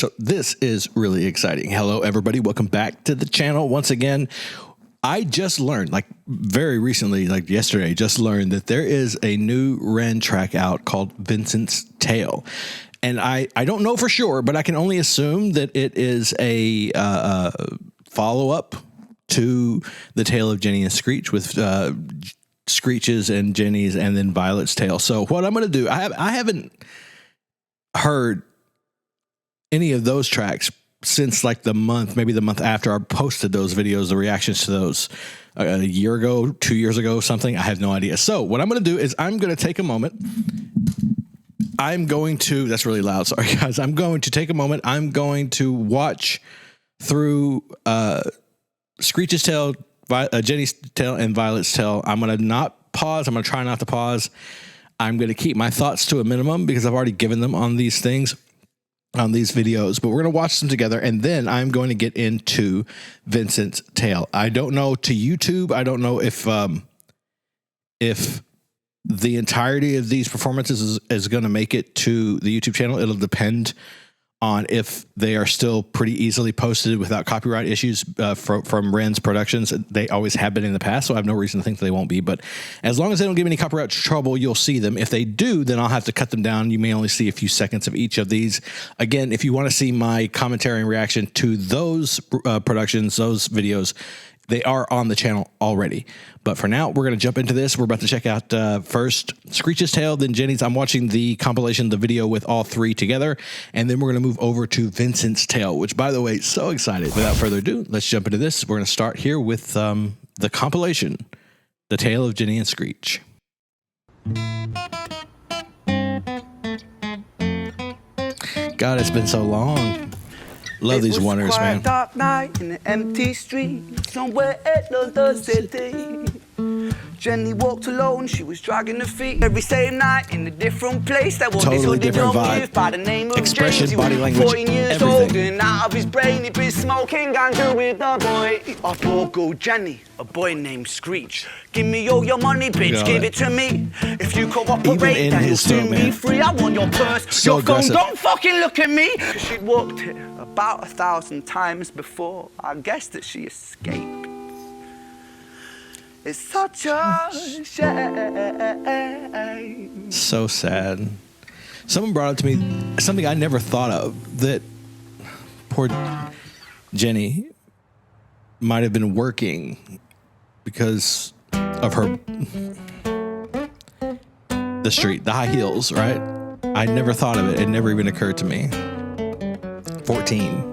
So this is really exciting. Hello, everybody. Welcome back to the channel. Once again, I just learned, like very recently, like yesterday, just learned that there is a new REN track out called Vincent's Tale. And I don't know for sure, but I can only assume that it is a follow-up to the Tale of Jenny and Screech with Screech's and Jenny's and then Violet's tale. So what I'm going to do, I haven't heard any of those tracks since like maybe the month after I posted those videos, the reactions to those a year ago, 2 years ago, something. I have no idea. So what I'm going to do is I'm going to take a moment. That's really loud. Sorry guys. I'm going to take a moment. I'm going to watch through Screech's tale, Jenny's tale, and Violet's tale. I'm going to not pause. I'm going to try not to pause. I'm going to keep my thoughts to a minimum because I've already given them on these things, on these videos, but we're going to watch them together. And then I'm going to get into Vincent's Tale. I don't know to YouTube. I don't know if the entirety of these performances is going to make it to the YouTube channel. It'll depend on if they are still pretty easily posted without copyright issues from REN's productions. They always have been in the past, so I have no reason to think they won't be. But as long as they don't give any copyright trouble, you'll see them. If they do, then I'll have to cut them down. You may only see a few seconds of each of these. Again, if you want to see my commentary and reaction to those productions, those videos, they are on the channel already. But for now, we're going to jump into this. We're about to check out first Screech's Tale, then Jenny's. I'm watching the compilation, the video with all three together. And then we're going to move over to Vincent's Tale, which, by the way, so excited. Without further ado, let's jump into this. We're going to start here with the compilation, The Tale of Jenny and Screech. God, it's been so long. Love these wonders, man. It was a dark night in an empty street, somewhere in the city. Jenny walked alone, she was dragging her feet. Every same night in a different place. There was totally this different vibe. By the name of expression, James. Body language, 14 years everything. Old and out of his brain, he'd been smoking ganja with a boy. A poor girl Jenny, a boy named Screech. Give me all your money, bitch, give it to me. If you cooperate, then you'll soon be free. I want your purse, so your phone, don't fucking look at me. She'd walked it about 1,000 times before. I guess that she escaped. It's such a shame. So sad. Someone brought up to me something I never thought of, that poor Jenny might have been working because of the street, the high heels, right? I never thought of it. It never even occurred to me. 14.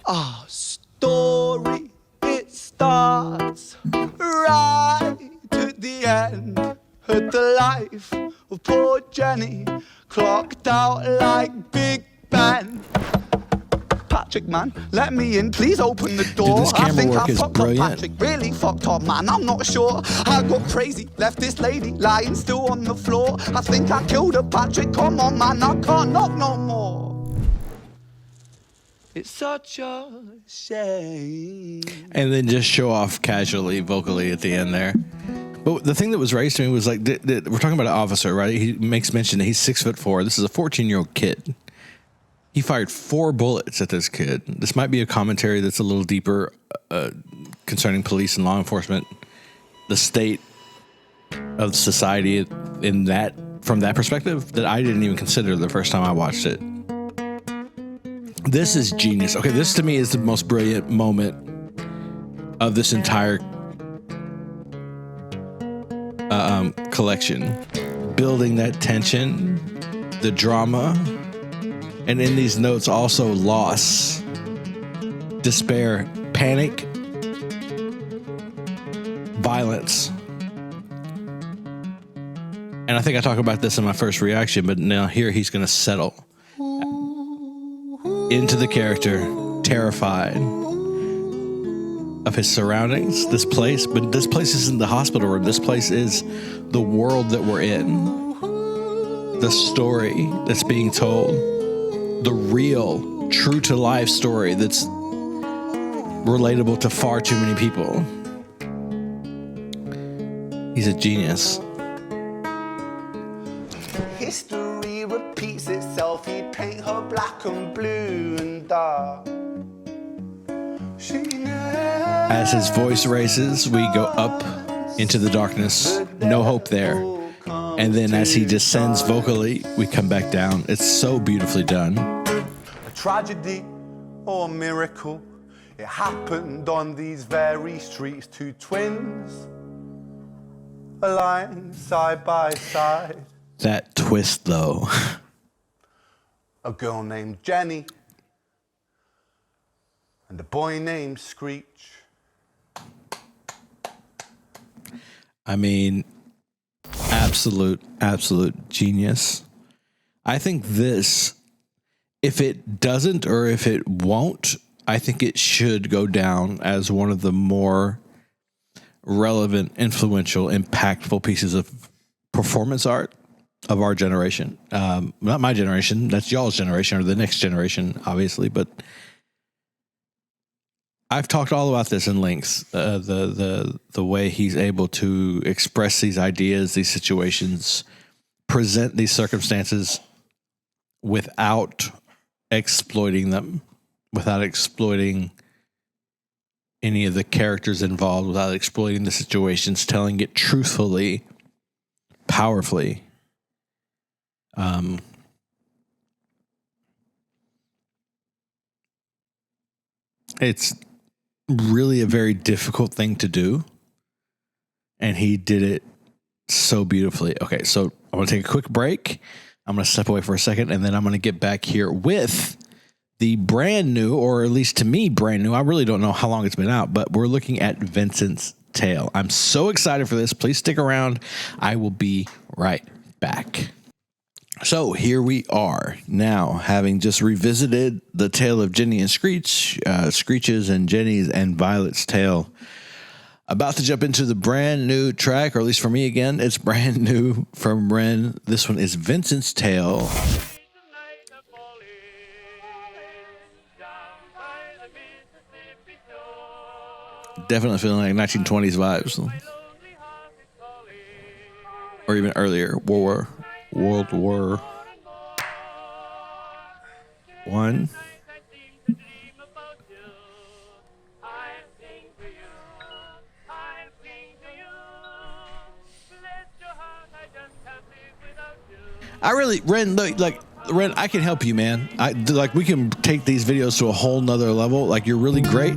Our story, it starts right at the end. At the life of poor Jenny, clocked out like Big Ben. Patrick, man, let me in, please open the door. Dude, this camera I think work I is fucked brilliant. up Patrick, really fucked up, man, I'm not sure. I got crazy, left this lady lying still on the floor. I think I killed her, Patrick, come on, man, I can't knock no more. It's such a shame. And then just show off casually, vocally at the end there. But the thing that was raised to me was like, we're talking about an officer, right? He makes mention that he's 6'4". This is a 14-year-old kid. He fired 4 bullets at this kid. This might be a commentary that's a little deeper concerning police and law enforcement, the state of society from that perspective that I didn't even consider the first time I watched it. This is genius. Okay, this to me is the most brilliant moment of this entire collection. Building that tension, the drama, and in these notes also loss, despair, panic, violence. And I think I talked about this in my first reaction, but now here he's going to settle into the character, terrified of his surroundings, this place. But this place isn't the hospital room. This place is the world that we're in, the story that's being told, the real, true to life story that's relatable to far too many people. He's a genius. History repeats itself. He'd paint her black and blue and dark. As his voice raises, we go up into the darkness. No hope there. And then as he descends vocally, we come back down. It's so beautifully done. A tragedy or a miracle, it happened on these very streets. Two twins are lying side by side. That twist, though. A girl named Jenny and a boy named Screech. I mean, absolute genius. I think this, if it doesn't or if it won't, I think it should go down as one of the more relevant, influential, impactful pieces of performance art of our generation. Not my generation, that's y'all's generation or the next generation, obviously, but I've talked all about this in length. The way he's able to express these ideas, these situations, present these circumstances without exploiting them, without exploiting any of the characters involved, without exploiting the situations, telling it truthfully, powerfully. It's really a very difficult thing to do, and he did it so beautifully. Okay, so I'm going to take a quick break. I'm going to step away for a second, and then I'm going to get back here with the brand new, or at least to me, brand new. I really don't know how long it's been out, but we're looking at Vincent's Tale. I'm so excited for this. Please stick around. I will be right back. So here we are now, having just revisited the tale of Jenny and Screech, Screech's and Jenny's and Violet's tale. About to jump into the brand new track, or at least for me again, it's brand new from REN. This one is Vincent's Tale. Definitely feeling like 1920s vibes. Or even earlier, World War One. I really, Ren, Ren, I can help you, man. We can take these videos to a whole nother level. Like, you're really great.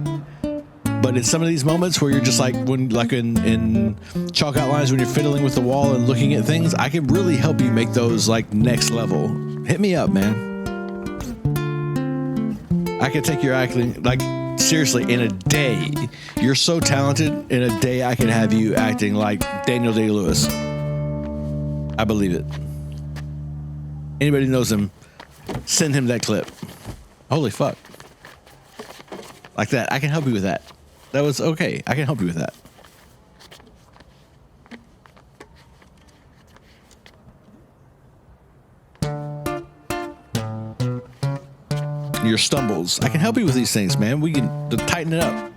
But it's some of these moments where you're just like, when, like in chalk outlines, when you're fiddling with the wall and looking at things, I can really help you make those like next level. Hit me up, man. I can take your acting, like, seriously, in a day. You're so talented. In a day, I can have you acting like Daniel Day-Lewis. I believe it. Anybody who knows him, send him that clip. Holy fuck. Like that. I can help you with that. That was okay. I can help you with that. Your stumbles. I can help you with these things, man. We can tighten it up.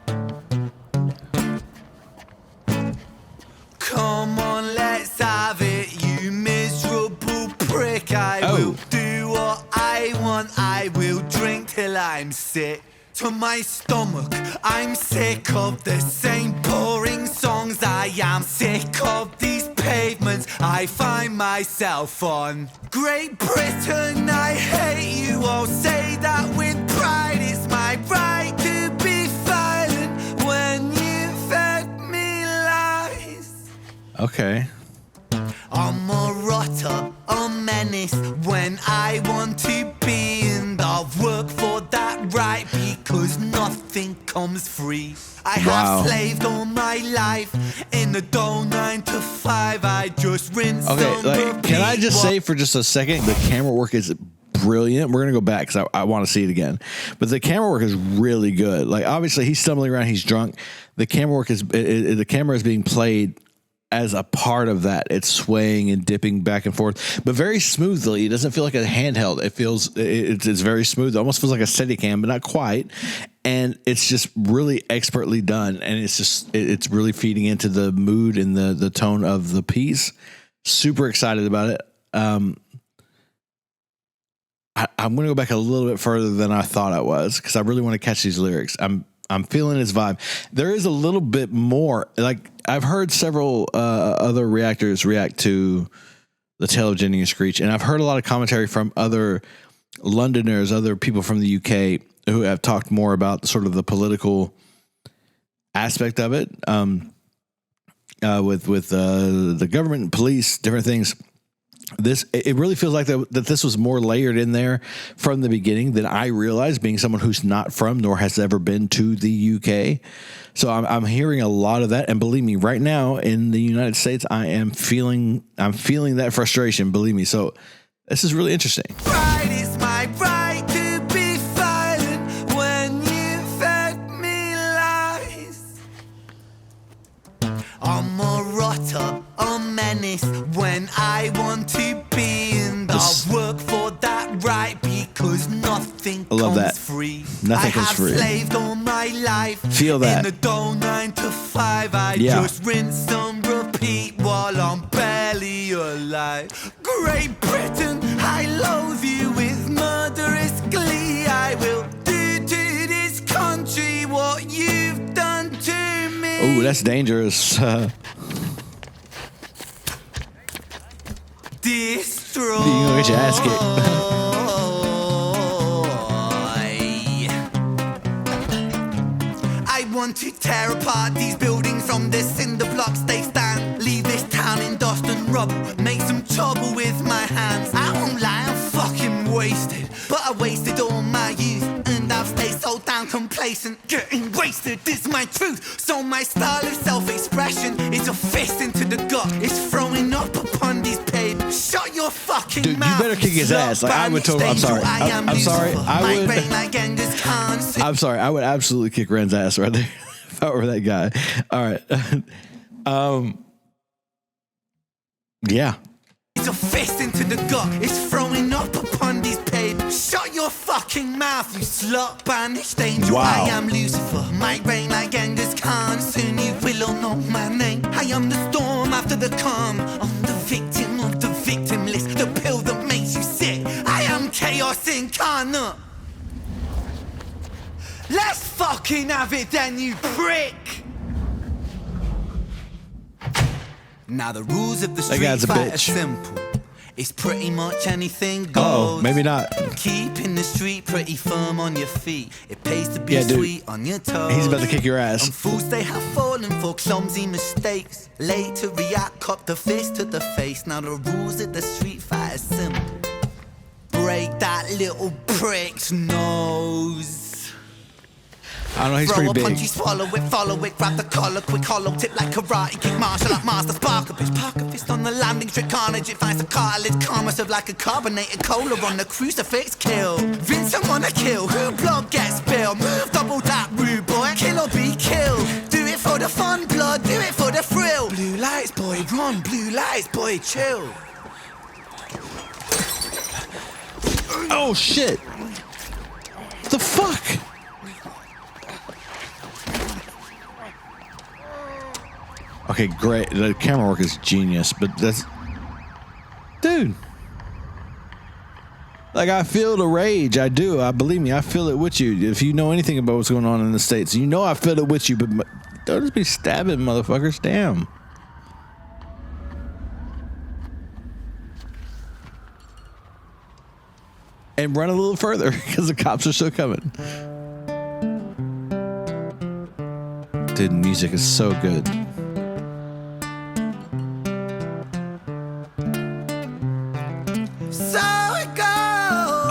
Come on, let's have it, you miserable prick. I will do what I want. I will drink till I'm sick to my stomach. I'm sick of the same boring songs. I am sick of these pavements I find myself on. Great Britain, I hate you. I'll say that with pride. It's my right to be violent when you fed me lies. Okay. I'm a rotter, a menace when I want to be, and I'll work for that right because nothing comes free. I have slaved all my life in a dull 9 to 5. I just rinse. Okay, like, can I just say for just a second, the camera work is brilliant. We're gonna go back because I want to see it again, but the camera work is really good. Like, obviously he's stumbling around, he's drunk. The camera work is the camera is being played as a part of that. It's swaying and dipping back and forth, but very smoothly. It doesn't feel like a handheld. It feels, it's very smooth. It almost feels like a Steadicam, but not quite. And it's just really expertly done. And it's just, it's really feeding into the mood and the tone of the piece. Super excited about it. I'm going to go back a little bit further than I thought I was because I really want to catch these lyrics. I'm feeling his vibe. There is a little bit more. Like I've heard several other reactors react to The Tale of Jenny and Screech, and I've heard a lot of commentary from other Londoners, other people from the UK who have talked more about sort of the political aspect of it, with the government and police, different things. It really feels like that this was more layered in there from the beginning than I realized, being someone who's not from nor has ever been to the UK. So I'm hearing a lot of that, and believe me, right now in the United States, I'm feeling that frustration. Believe me. So this is really interesting. Pride is my right to be silent when you fed me lies. I'm a rotter, a menace when I want to be, and I'll work for that right because nothing comes free. Nothing comes free. I have slaved all my life. Feel that. In the dull 9 to 5, I just rinse and repeat while I'm barely alive. Great Britain, I loathe you with murderous glee. I will do to this country what you've done to me. Oh, that's dangerous. Destroy. You know what you ask it. I want to tear apart these buildings from the cinder blocks they stand. Leave this town in dust and rubble. Make some trouble with my hands. I won't lie, I'm fucking wasted. But I wasted all my youth, and I've stayed so damn complacent. Getting wasted is my truth. So my style of self-expression is a fist into the gut. It's throwing up upon these papers. Shut your fucking Dude, mouth. you better kick his ass. Like, I would totally. I'm sorry. I'm sorry. I'm sorry. I would absolutely kick Ren's ass right there if I were that guy. All right. Yeah. It's a fist into the gut. It's throwing up upon these papers. Shut your fucking mouth, you slut banished angel. Wow. I am Lucifer. Might reign like Genghis Khan. Soon you will all know my name. I am the storm after the calm. I'm the victim of the victim list. The pill that makes you sick. I am chaos incarnate. Let's fucking have it then, you prick. Now the rules of the street fight are simple. It's pretty much anything goes. Oh, maybe not. Keeping the street pretty firm on your feet. It pays to be sweet on your toes. He's about to kick your ass. And fools they have fallen for clumsy mistakes. Late to react, cop the fist to the face. Now the rules of the street fight are simple. Break that little prick's nose. I don't know, he's throw pretty a big. punch, you swallow it, follow it, grab the collar, quick hollow tip like karate, kick martial art master, spark a bitch, park a fist on the landing strip, carnage, it finds the cartilage, karma serve like a carbonated cola on the crucifix, kill. Vincent wanna kill, who blood gets spilled, move double that rude boy, kill or be killed. Do it for the fun, blood, do it for the thrill. Blue lights, boy, run, blue lights, boy, chill. Oh shit! What the fuck? Okay, great. The camera work is genius, but that's... Dude. Like, I feel the rage. I do. Believe me, I feel it with you. If you know anything about what's going on in the States, you know I feel it with you, but don't just be stabbing motherfuckers. Damn. And run a little further, because the cops are still coming. Dude, music is so good.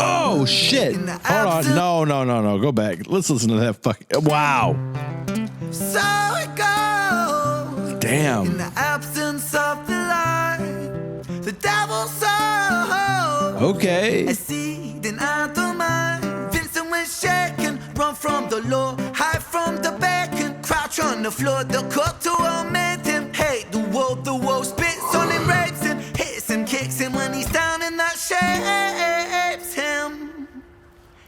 Oh shit! Hold on, no. Go back. Let's listen to that fucking. Wow. So it goes. Damn. In the absence of the light, the devil sows. Okay. A seed in the mind. Vincent went shaken, run from the law, hide from the bacon, crouch on the floor. The court to omit him. Hate the wolf spits on him, rapes him, hits him, kicks him when he's down in that shapes him.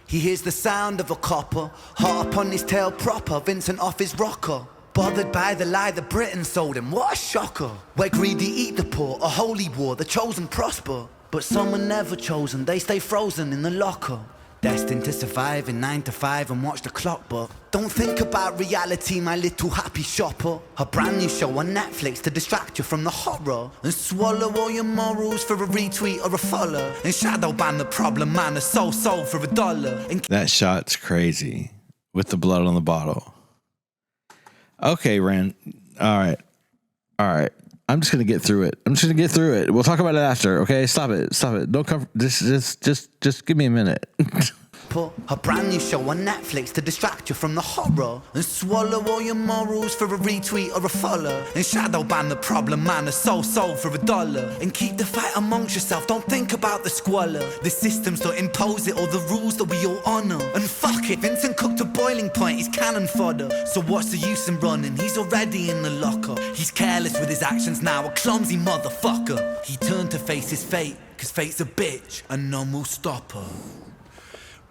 He hears the sound of a copper, hot upon his tail proper, Vincent off his rocker. Bothered by the lie the Britons sold him, what a shocker. Where greedy eat the poor, a holy war, the chosen prosper. But some were never chosen, they stay frozen in the locker. Destined to survive in 9 to 5 and watch the clock, but don't think about reality, my little happy shopper. A brand new show on Netflix to distract you from the horror, and swallow all your morals for a retweet or a follow, and shadow ban the problem man, a soul for $1. And that shot's crazy with the blood on the bottle. Okay, Ren. All right. I'm just gonna get through it. We'll talk about it after. Okay, stop it. Don't come. Just give me a minute. Put a brand new show on Netflix to distract you from the horror, and swallow all your morals for a retweet or a follow, and shadow ban the problem man, a soul for $1, and keep the fight amongst yourself. Don't think about the squalor. The systems don't impose it, or the rules that we all honor. And fuck it, Vincent cooked to boiling point, he's cannon fodder. So what's the use in running? He's already in the locker. He's careless with his actions now, a clumsy motherfucker. He turned to face his fate, cause fate's a bitch and none will stop her.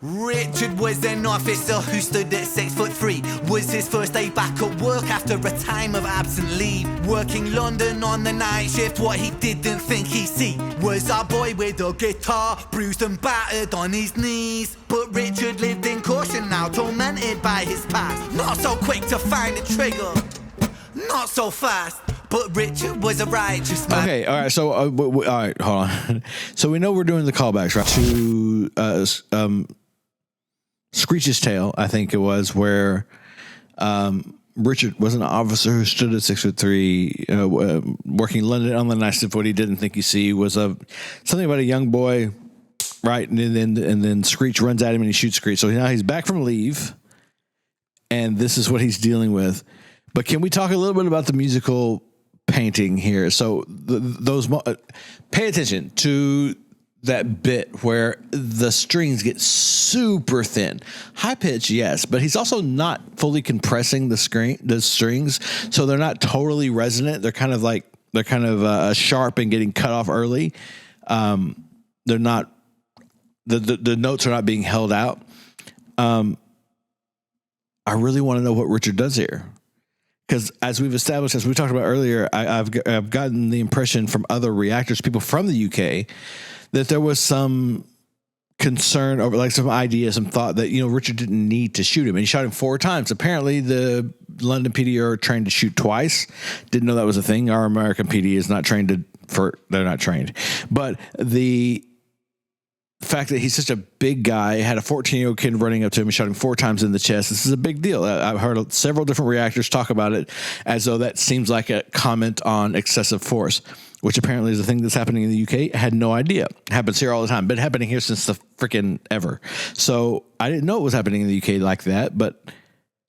Richard was an officer who stood at 6'3". Was his first day back at work after a time of absent leave. Working London on the night shift, what he didn't think he'd see was our boy with a guitar, bruised and battered on his knees. But Richard lived in caution now, tormented by his past. Not so quick to find a trigger, not so fast. But Richard was a righteous man. Okay, all right. So, all right, hold on. So we know we're doing the callbacks, right? To Screech's Tale, I think it was, where Richard was an officer who stood at 6'3", working London on the night shift. What he didn't think he'd see was something about a young boy, right? And then Screech runs at him and he shoots Screech. So now he's back from leave, and this is what he's dealing with. But can we talk a little bit about the musical painting here? So pay attention to that bit where the strings get super thin. High pitch, yes, but he's also not fully compressing the strings, so they're not totally resonant. They're kind of sharp and getting cut off early. They're not the notes are not being held out. I really want to know what Richard does here. Because as we've established, as we talked about earlier, I've gotten the impression from other reactors, people from the UK, that there was some concern over, like, some idea, some thought that, Richard didn't need to shoot him. And he shot him 4 times. Apparently, the London PD are trained to shoot twice. Didn't know that was a thing. Our American PD is not trained they're not trained. But the fact that he's such a big guy, had a 14-year-old kid running up to him and shot him 4 times in the chest. This is a big deal. I've heard several different reactors talk about it as though that seems like a comment on excessive force, which apparently is a thing that's happening in the UK. I had no idea. It happens here all the time. Been happening here since the freaking ever. So I didn't know it was happening in the UK like that, but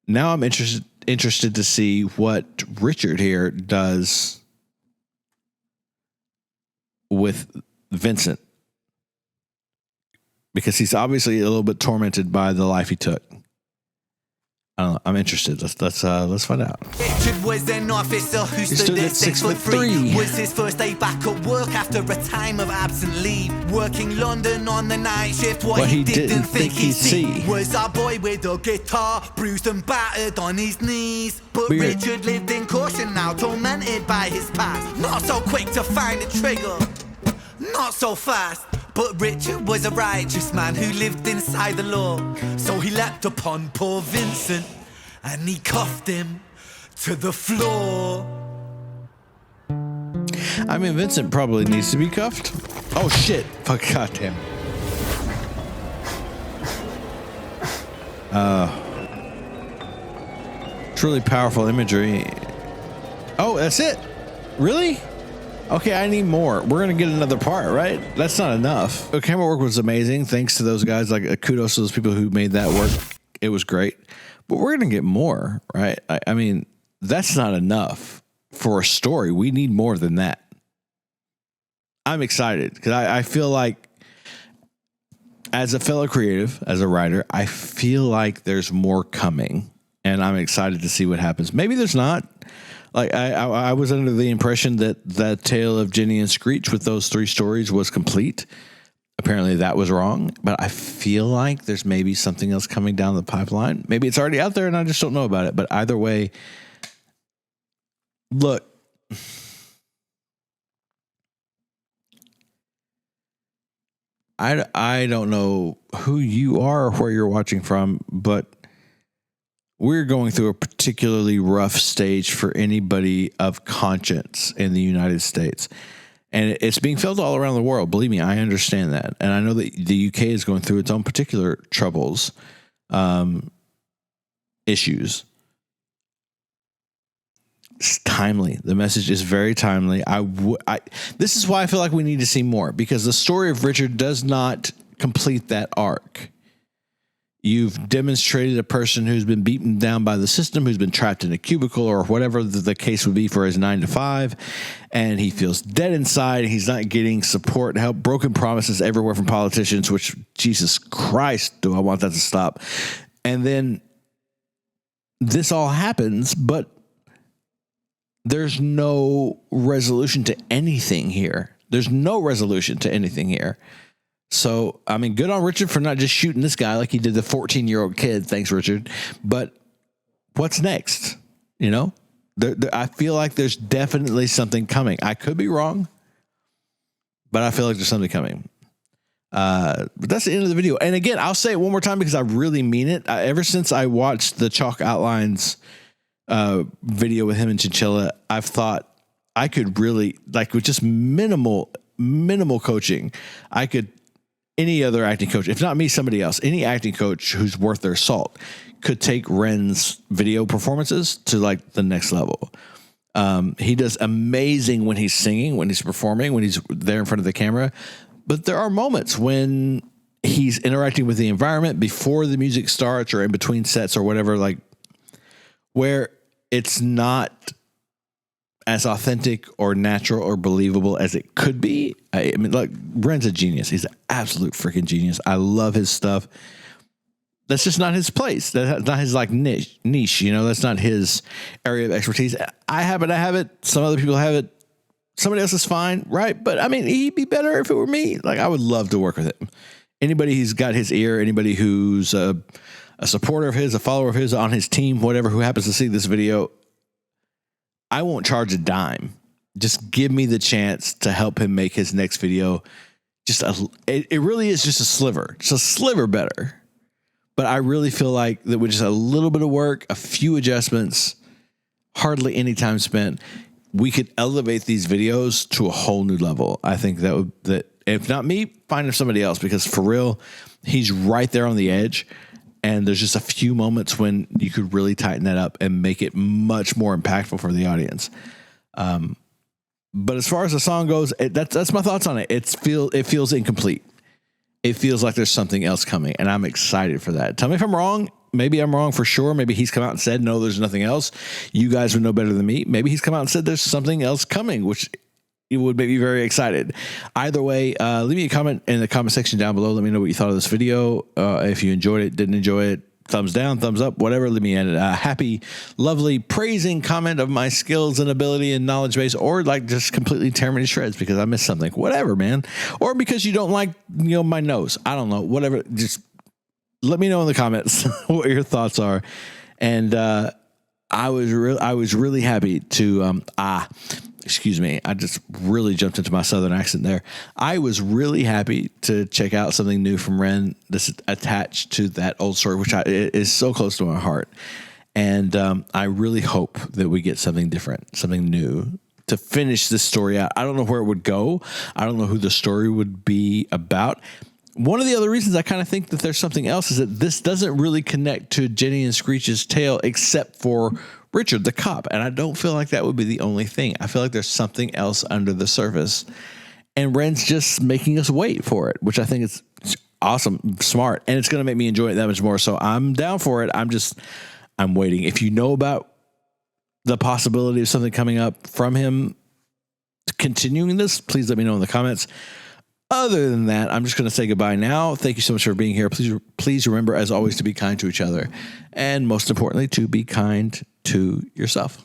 now I'm interested to see what Richard here does with Vincent, because he's obviously a little bit tormented by the life he took. I don't know. I'm interested. Let's find out. Richard was an officer who stood at 6'3". Was his first day back at work after a time of absent leave. Working London on the night shift, what he didn't think he'd see was our boy with a guitar, bruised and battered on his knees. But Weird. Richard lived in caution now, tormented by his past. Not so quick to find a trigger, not so fast. But Richard was a righteous man who lived inside the law. So he leapt upon poor Vincent and he cuffed him to the floor. I mean, Vincent probably needs to be cuffed. Oh shit. Fuck, goddamn. Truly powerful imagery. Oh, that's it? Really? Okay, I need more. We're going to get another part, right? That's not enough. The camera work was amazing. Thanks to those guys. Like, kudos to those people who made that work. It was great. But we're going to get more, right? I mean, that's not enough for a story. We need more than that. I'm excited because I feel like, as a fellow creative, as a writer, I feel like there's more coming. And I'm excited to see what happens. Maybe there's not. Like, I was under the impression that the tale of Jenny and Screech with those 3 stories was complete. Apparently that was wrong, but I feel like there's maybe something else coming down the pipeline. Maybe it's already out there and I just don't know about it. But either way, look, I don't know who you are or where you're watching from, but we're going through a particularly rough stage for anybody of conscience in the United States. And it's being felt all around the world. Believe me, I understand that. And I know that the UK is going through its own particular troubles, issues. It's timely. The message is very timely. This is why I feel like we need to see more, because the story of Richard does not complete that arc. You've demonstrated a person who's been beaten down by the system, who's been trapped in a cubicle or whatever the case would be for his 9 to 5. And he feels dead inside. He's not getting support, help, broken promises everywhere from politicians, which, Jesus Christ, do I want that to stop? And then this all happens, but there's no resolution to anything here. There's no resolution to anything here. So, I mean, good on Richard for not just shooting this guy like he did the 14-year-old kid. Thanks, Richard. But what's next? You know, I feel like there's definitely something coming. I could be wrong, but I feel like there's something coming. But that's the end of the video. And again, I'll say it one more time because I really mean it. Ever since I watched the Chalk Outlines video with him and Chinchilla, I've thought I could really, like, with just minimal coaching, I could, any other acting coach, if not me, somebody else, any acting coach who's worth their salt could take Ren's video performances to like the next level. He does amazing when he's singing, when he's performing, when he's there in front of the camera. But there are moments when he's interacting with the environment before the music starts or in between sets or whatever, like where it's not as authentic or natural or believable as it could be. I mean, like, Ren's a genius. He's an absolute freaking genius. I love his stuff. That's just not his place. That's not his like niche, you know, that's not his area of expertise. I have it. Some other people have it. Somebody else is fine. Right. But I mean, he'd be better if it were me. Like, I would love to work with him. Anybody who's got his ear, anybody who's a supporter of his, a follower of his on his team, whatever, who happens to see this video, I won't charge a dime. Just give me the chance to help him make his next video. It really is just a sliver better. But I really feel like that with just a little bit of work, a few adjustments, hardly any time spent, we could elevate these videos to a whole new level. I think that if not me, find somebody else, because for real, he's right there on the edge. And there's just a few moments when you could really tighten that up and make it much more impactful for the audience. But as far as the song goes, that's my thoughts on it. It feels incomplete. It feels like there's something else coming, and I'm excited for that. Tell me if I'm wrong. Maybe I'm wrong for sure. Maybe he's come out and said, no, there's nothing else. You guys would know better than me. Maybe he's come out and said there's something else coming, which it would make me very excited. Either way, leave me a comment in the comment section down below. Let me know what you thought of this video. If you enjoyed it, didn't enjoy it, thumbs down, thumbs up, whatever. Leave me a happy, lovely, praising comment of my skills and ability and knowledge base, or like just completely tear me to shreds because I missed something, whatever, man. Or because you don't like, my nose. I don't know, whatever. Just let me know in the comments what your thoughts are. And I was really happy to excuse me, I just really jumped into my southern accent there. I was really happy to check out something new from Ren that's attached to that old story, which is so close to my heart. And I really hope that we get something different, something new to finish this story out. I don't know where it would go. I don't know who the story would be about. One of the other reasons I kind of think that there's something else is that this doesn't really connect to Jenny and Screech's tale except for Richard, the cop. And I don't feel like that would be the only thing. I feel like there's something else under the surface. And Ren's just making us wait for it, which I think is awesome, smart. And it's going to make me enjoy it that much more. So I'm down for it. I'm waiting. If you know about the possibility of something coming up from him continuing this, please let me know in the comments. Other than that, I'm just going to say goodbye now. Thank you so much for being here. Please remember, as always, to be kind to each other. And most importantly, to be kind to yourself.